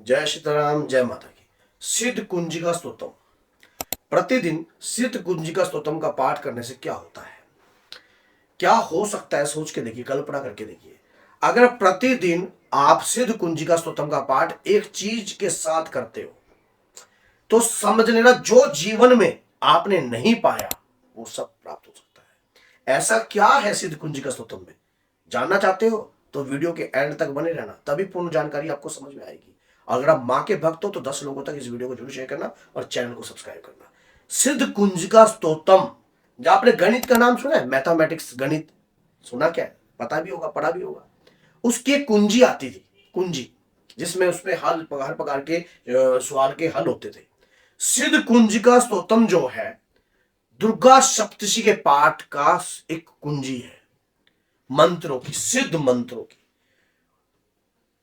जय सीताराम, जय माता की। सिद्ध कुंजिका स्तोत्रम। प्रतिदिन सिद्ध कुंजिका स्तोत्रम का पाठ करने से क्या होता है, क्या हो सकता है, सोच के देखिए, कल्पना करके देखिए। अगर प्रतिदिन आप सिद्ध कुंजिका स्तोत्रम का पाठ एक चीज के साथ करते हो तो समझ लेना जो जीवन में आपने नहीं पाया वो सब प्राप्त हो सकता है। ऐसा क्या है सिद्ध कुंजिका स्तोत्रम में, जानना चाहते हो तो वीडियो के एंड तक बने रहना, तभी पूर्ण जानकारी आपको समझ में आएगी। अगर आप मां के भक्त हो तो 10 लोगों तक इस वीडियो को जरूर शेयर करना और चैनल को सब्सक्राइब करना। सिद्ध कुंजिका स्तोत्रम, जब आपने गणित का नाम सुना है, मैथमेटिक्स गणित सुना, क्या है पता भी होगा, पढ़ा भी होगा। उसकी एक कुंजी आती थी, कुंजी, जिसमें उसमें हर प्रकार के सवाल के हल होते थे। सिद्ध कुंजिका स्तोत्रम जो है दुर्गा सप्तशी के पाठ का एक कुंजी है, मंत्रों की, सिद्ध मंत्रों की।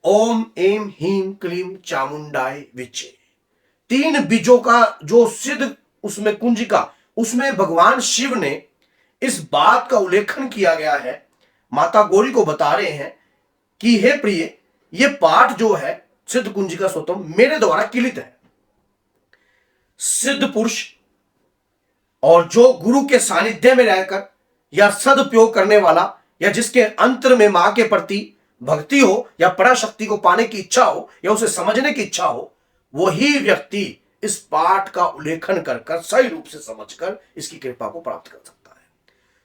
ओम एम हीम क्लीम चामुंडाय विचे, 3 बीजों का जो सिद्ध उसमें कुंजिका, उसमें भगवान शिव ने इस बात का उल्लेखन किया गया है। माता गौरी को बता रहे हैं कि हे प्रिय, ये पाठ जो है सिद्ध कुंजिका स्तोत्रम मेरे द्वारा किलित है। सिद्ध पुरुष और जो गुरु के सानिध्य में रहकर या सदुपयोग करने वाला, या जिसके अंतर में मां के प्रति भक्ति हो या पराशक्ति को पाने की इच्छा हो या उसे समझने की इच्छा हो, वही व्यक्ति इस पाठ का उल्लेखन कर सही रूप से समझकर इसकी कृपा को प्राप्त कर सकता है।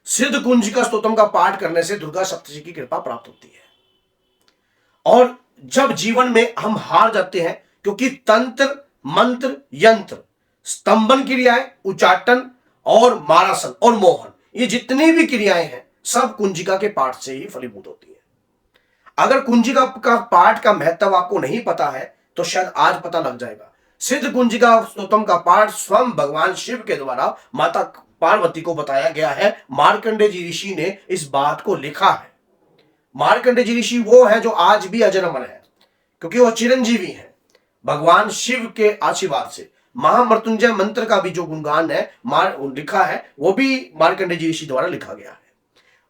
सिद्ध कुंजिका स्तोत्रम का पाठ करने से दुर्गा सप्तशी की कृपा प्राप्त होती है। और जब जीवन में हम हार जाते हैं, क्योंकि तंत्र मंत्र यंत्र, स्तंभन क्रियाएं, उच्चाटन और मारासन और मोहन, ये जितनी भी क्रियाएं हैं सब कुंजिका के पाठ से ही फलीभूत होती है। अगर कुंजिका का पाठ का महत्व आपको नहीं पता है तो शायद आज पता लग जाएगा। सिद्ध कुंजिका स्तोत्रम का पाठ स्वयं भगवान शिव के द्वारा माता पार्वती को बताया गया है। मार्कंडेय जी ऋषि ने इस बात को लिखा है। मार्कंडेय जी ऋषि वो है जो आज भी अजर अमर है, क्योंकि वो चिरंजीवी है। भगवान शिव के आशीर्वाद से महामृत्युंजय मंत्र का भी जो गुणगान है लिखा है, वो भी मार्कंडेय जी ऋषि द्वारा लिखा गया है।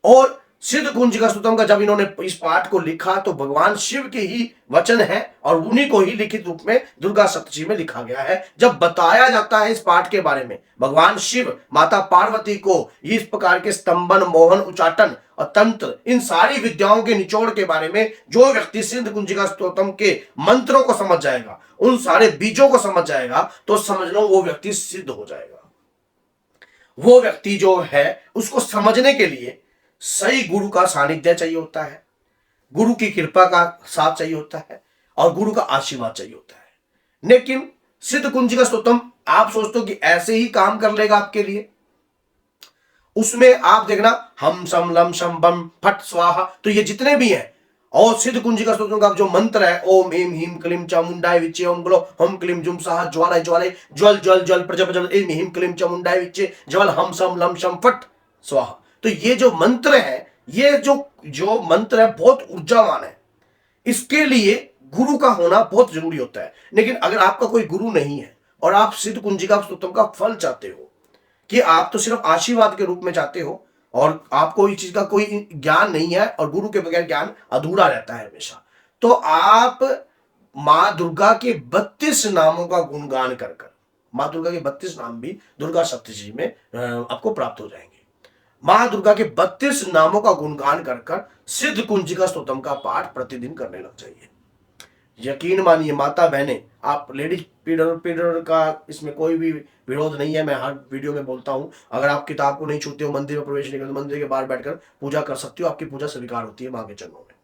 और सिद्ध कुंजिका स्तोत्रम का जब इन्होंने इस पाठ को लिखा तो भगवान शिव के ही वचन है और उन्हीं को ही लिखित रूप में दुर्गा सप्तशी में लिखा गया है। जब बताया जाता है इस पाठ के बारे में, भगवान शिव माता पार्वती को इस प्रकार के स्तंभन, मोहन, उच्चाटन और तंत्र, इन सारी विद्याओं के निचोड़ के बारे में जो व्यक्ति सिद्ध कुंजिका स्तोत्रम के मंत्रों को समझ जाएगा, उन सारे बीजों को समझ जाएगा, तो समझ लो वो व्यक्ति सिद्ध हो जाएगा। वो व्यक्ति जो है उसको समझने के लिए सही गुरु का सानिध्य चाहिए होता है, गुरु की कृपा का साथ चाहिए होता है और गुरु का आशीर्वाद चाहिए होता है। लेकिन सिद्ध कुंजिका स्तोत्रम आप सोचते हो कि ऐसे ही काम कर लेगा आपके लिए, उसमें आप देखना हम सम लम शम बम फट स्वाहा, तो ये जितने भी हैं, और सिद्ध कुंजिका स्तोत्रम का जो मंत्र है ओम एम हीम क्लीम चामुंडाय विचे, ओम बोलो हम क्लीम जुम साहा ज्वालाय ज्वालाय ज्वल ज्वल ज्वल प्रजप जल एम हीम क्लीम चामुंडाय विचे ज्वल हम सम लम शम फट स्वाहा। तो ये जो मंत्र है, ये जो मंत्र है बहुत ऊर्जावान है। इसके लिए गुरु का होना बहुत जरूरी होता है। लेकिन अगर आपका कोई गुरु नहीं है और आप सिद्ध कुंजिका स्तोत्रम का फल चाहते हो, कि आप तो सिर्फ आशीर्वाद के रूप में चाहते हो और आपको इस चीज का कोई ज्ञान नहीं है और गुरु के बगैर ज्ञान अधूरा रहता है हमेशा, तो आप मां दुर्गा के 32 नामों का गुणगान कर मां दुर्गा के 32 नाम भी दुर्गा सप्तशी में आपको प्राप्त हो जाएंगे। मां दुर्गा के 32 नामों का गुणगान कर सिद्ध कुंजिका स्तोत्रम का पाठ प्रतिदिन करने लग जाइए। यकीन मानिए माता बहने, आप लेडीज पीरियड का इसमें कोई भी विरोध नहीं है। मैं हर वीडियो में बोलता हूं, अगर आप किताब को नहीं छूते हो, मंदिर में प्रवेश नहीं करते, मंदिर के बाहर बैठकर पूजा कर सकते हो, आपकी पूजा स्वीकार होती है मां के चरणों में।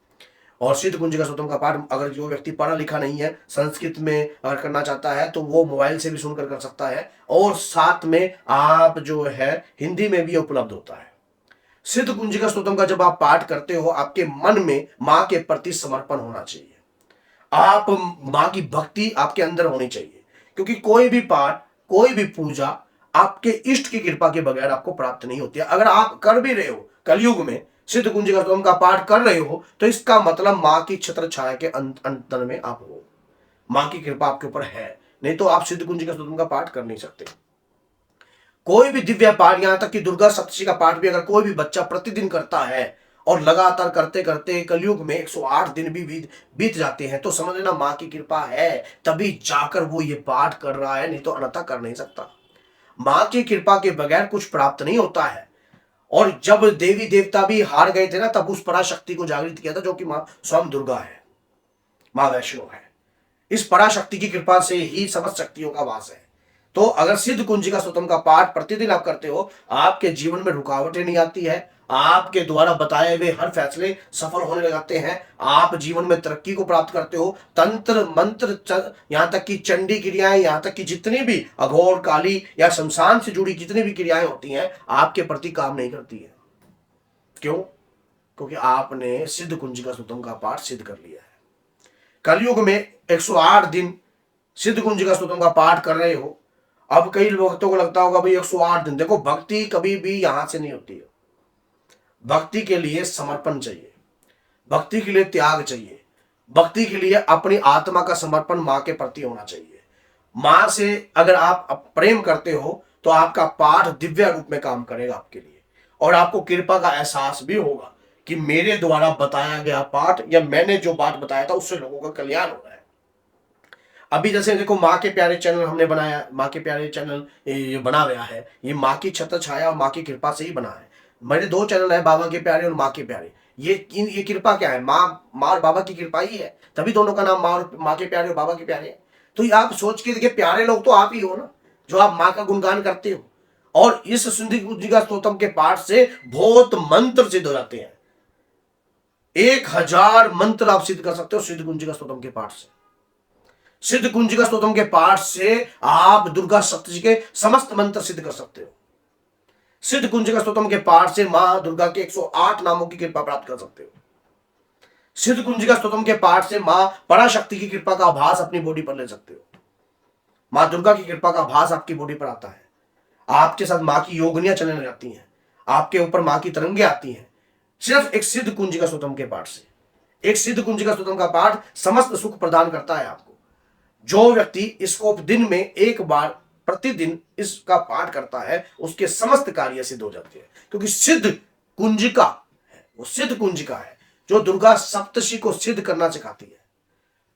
और सिद्ध कुंजिका स्तोत्रम का पाठ अगर जो व्यक्ति पढ़ा लिखा नहीं है, संस्कृत में अगर करना चाहता है तो वो मोबाइल से भी सुनकर कर सकता है, और साथ में आप जो है हिंदी में भी उपलब्ध होता है। सिद्ध कुंजिका स्तोत्रम का जब आप पाठ करते हो, आपके मन में मां के प्रति समर्पण होना चाहिए, आप मां की भक्ति आपके अंदर होनी चाहिए, क्योंकि कोई भी पाठ, कोई भी पूजा आपके इष्ट की कृपा के बगैर आपको प्राप्त नहीं होती है। अगर आप कर भी रहे हो, कलयुग में सिद्ध कुंजिका स्तोत्रम का पाठ कर रहे हो, तो इसका मतलब मां की छत्र छाया के अंतर में आप हो, मां की कृपा आपके ऊपर है, नहीं तो आप सिद्ध कुंजिका स्तोत्रम का पाठ कर नहीं सकते। कोई भी दिव्य पाठ, यहां तक कि दुर्गा सप्तशी का पाठ भी अगर कोई भी बच्चा प्रतिदिन करता है और लगातार करते करते कलयुग में 108 दिन भी बीत जाते हैं, तो समझ लेना माँ की कृपा है, तभी जाकर वो ये पाठ कर रहा है, नहीं तो अन्यथा कर नहीं सकता। माँ की कृपा के बगैर कुछ प्राप्त नहीं होता है। और जब देवी देवता भी हार गए थे ना, तब उस पराशक्ति को जागृत किया था, जो कि माँ स्वयं दुर्गा है, माँ वैष्णो है। इस पराशक्ति की कृपा से ही समस्त शक्तियों का वास है। तो अगर सिद्ध कुंजिका स्तोत्रम का पाठ प्रतिदिन आप करते हो, आपके जीवन में रुकावटें नहीं आती है, आपके द्वारा बताए हुए हर फैसले सफल होने लगते हैं, आप जीवन में तरक्की को प्राप्त करते हो। तंत्र मंत्र यहां तक कि चंडी क्रियाएं, यहां तक कि जितनी भी अघोर काली या शमशान से जुड़ी जितनी भी क्रियाएं होती हैं, आपके प्रति काम नहीं करती है। क्यों? क्योंकि आपने सिद्ध कुंजिका स्तोत्रम का पाठ सिद्ध कर लिया है। कलयुग में 108 दिन सिद्ध कुंजिका स्तोत्रम का पाठ कर रहे हो। अब कई भक्तों को लगता होगा भाई 108 दिन, देखो भक्ति कभी भी यहां से नहीं होती है। भक्ति के लिए समर्पण चाहिए, भक्ति के लिए त्याग चाहिए, भक्ति के लिए अपनी आत्मा का समर्पण मां के प्रति होना चाहिए। मां से अगर आप प्रेम करते हो तो आपका पाठ दिव्य रूप में काम करेगा आपके लिए, और आपको कृपा का एहसास भी होगा कि मेरे द्वारा बताया गया पाठ या मैंने जो बात बताया था उससे लोगों का कल्याण हो रहा है। अभी जैसे देखो माँ के प्यारे चैनल हमने बनाया, माँ के प्यारे चैनल ये बना गया है, ये माँ की छत्र छाया और माँ की कृपा से ही बना है। मेरे 2 चैनल है, बाबा के प्यारे और माँ के प्यारे। ये कृपा क्या है? माँ और बाबा की कृपा ही है, तभी दोनों का नाम माँ के प्यारे और बाबा के प्यारे है। तो आप सोच के देखिए, प्यारे लोग तो आप ही हो ना, जो आप माँ का गुणगान करते हो। और इस सिद्ध कुंजिका स्तोत्रम के पाठ से बहुत मंत्र सिद्ध हो जाते हैं। 1000 मंत्र आप सिद्ध कर सकते हो सिद्ध कुंजिका स्तोत्रम के पाठ से। सिद्ध कुंजिका स्तोत्रम के पाठ से आप दुर्गा सप्तशती के समस्त मंत्र सिद्ध कर सकते हो। सिद्ध कुंजिका स्तोत्रम के पाठ से मां दुर्गा के 108 नामों की कृपा प्राप्त कर सकते हो। सिद्ध कुंजिका स्तोत्रम के पाठ से मां पराशक्ति की कृपा का आभास अपनी बॉडी पर ले सकते हो। मां दुर्गा की कृपा का आभास आपकी बॉडी पर आता है। आपके साथ मां की योगनियां चलने लग जाती हैं, आपके ऊपर मां की तरंगे आती हैं, सिर्फ एक सिद्ध कुंजिका स्तोत्रम के पाठ से। एक सिद्ध कुंजिका स्तोत्रम का पाठ समस्त सुख प्रदान करता है आपको। जो व्यक्ति इसको दिन में एक बार प्रतिदिन इसका पाठ करता है, उसके समस्त कार्य सिद्ध हो जाते हैं। क्योंकि सिद्ध कुंजिका है, वो सिद्ध कुंजिका है जो दुर्गा सप्तशती को सिद्ध करना सिखाती है,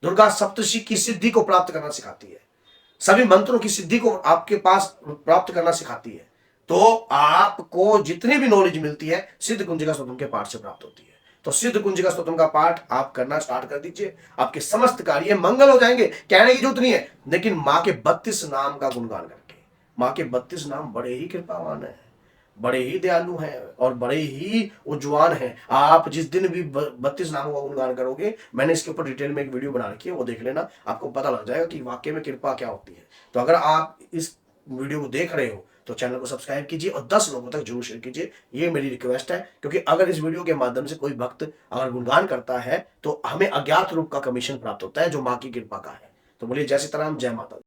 दुर्गा सप्तशती की सिद्धि को प्राप्त करना सिखाती है, सभी मंत्रों की सिद्धि को आपके पास प्राप्त करना सिखाती है। तो आपको जितनी भी नॉलेज मिलती है सिद्ध कुंजिका स्तोत्रम के पाठ से प्राप्त होती है। तो सिद्ध कुंजिका स्तोत्रम का पाठ आप करना स्टार्ट कर दीजिए, आपके समस्त कार्य मंगल हो जाएंगे। कहने की जरूरत नहीं है, लेकिन माँ के 32 नाम का गुणगान करके। माँ के 32 नाम बड़े ही कृपावान है, बड़े ही दयालु हैं और बड़े ही उज्जवान हैं। आप जिस दिन भी 32 नामों का गुणगान करोगे, मैंने इसके ऊपर डिटेल में एक वीडियो बना रखी है, वो देख लेना, आपको पता लग जाएगा कि वाकई में कृपा क्या होती है। तो अगर आप इस वीडियो को देख रहे हो तो चैनल को सब्सक्राइब कीजिए और 10 लोगों तक जरूर शेयर कीजिए, ये मेरी रिक्वेस्ट है। क्योंकि अगर इस वीडियो के माध्यम से कोई भक्त अगर गुणगान करता है तो हमें अज्ञात रूप का कमीशन प्राप्त होता है, जो माँ की कृपा का है। तो बोलिए जय सीताराम, जय माता दी।